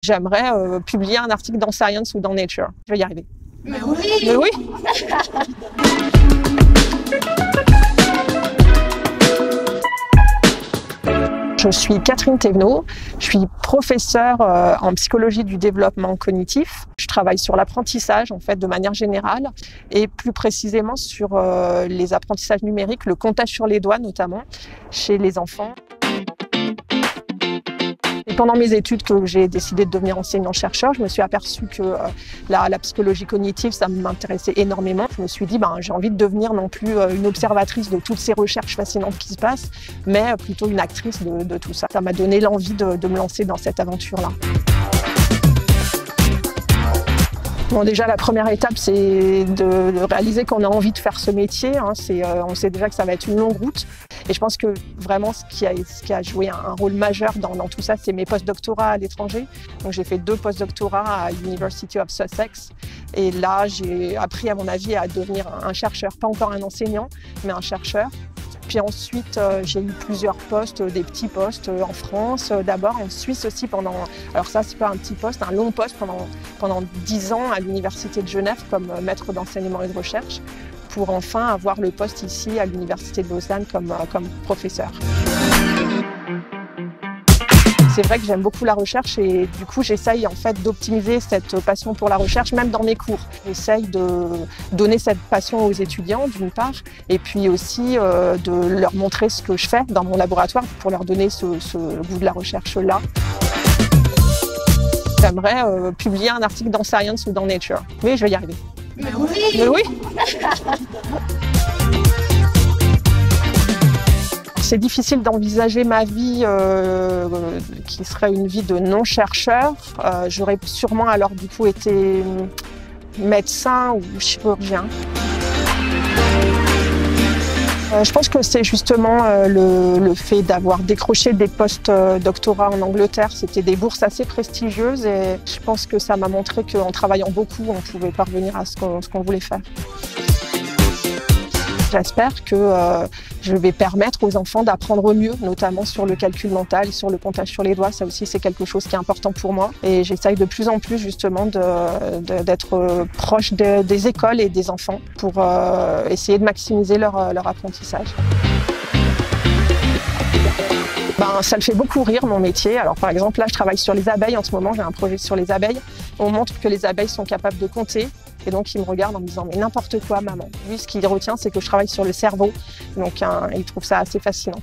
J'aimerais publier un article dans Science ou dans Nature. Je vais y arriver. Mais oui! Mais oui! Je suis Catherine Thévenot, je suis professeure en psychologie du développement cognitif. Je travaille sur l'apprentissage en fait de manière générale et plus précisément sur les apprentissages numériques, le comptage sur les doigts notamment chez les enfants. Et pendant mes études que j'ai décidé de devenir enseignant-chercheur, je me suis aperçue que la psychologie cognitive, ça m'intéressait énormément. Je me suis dit, j'ai envie de devenir non plus une observatrice de toutes ces recherches fascinantes qui se passent, mais plutôt une actrice de tout ça. Ça m'a donné l'envie de me lancer dans cette aventure-là. Bon, déjà, la première étape, c'est de réaliser qu'on a envie de faire ce métier. On sait déjà que ça va être une longue route. Et je pense que vraiment, ce qui a joué un rôle majeur dans tout ça, c'est mes post-doctorats à l'étranger. Donc, j'ai fait 2 post-doctorats à University of Sussex. Et là, j'ai appris, à mon avis, à devenir un chercheur. Pas encore un enseignant, mais un chercheur. Puis ensuite, j'ai eu plusieurs postes, des petits postes en France, d'abord en Suisse aussi alors ça c'est pas un petit poste, un long poste pendant 10 ans à l'Université de Genève comme maître d'enseignement et de recherche, pour enfin avoir le poste ici à l'Université de Lausanne comme professeur. C'est vrai que j'aime beaucoup la recherche et du coup j'essaye en fait d'optimiser cette passion pour la recherche même dans mes cours. J'essaye de donner cette passion aux étudiants d'une part et puis aussi de leur montrer ce que je fais dans mon laboratoire pour leur donner ce goût de la recherche là. J'aimerais publier un article dans Science ou dans Nature. Oui, je vais y arriver. Mais oui! Mais oui! C'est difficile d'envisager ma vie qui serait une vie de non-chercheur. J'aurais sûrement alors du coup été médecin ou chirurgien. Je pense que c'est justement le fait d'avoir décroché des post-doctorats en Angleterre. C'était des bourses assez prestigieuses et je pense que ça m'a montré qu'en travaillant beaucoup, on pouvait parvenir à ce qu'on voulait faire. J'espère que je vais permettre aux enfants d'apprendre mieux, notamment sur le calcul mental, sur le comptage sur les doigts. Ça aussi, c'est quelque chose qui est important pour moi. Et j'essaye de plus en plus justement d'être proche des écoles et des enfants pour essayer de maximiser leur apprentissage. Ça le fait beaucoup rire mon métier. Alors par exemple là je travaille sur les abeilles en ce moment, j'ai un projet sur les abeilles. On montre que les abeilles sont capables de compter et donc il me regarde en me disant mais n'importe quoi maman. Lui ce qu'il retient c'est que je travaille sur le cerveau, donc il trouve ça assez fascinant.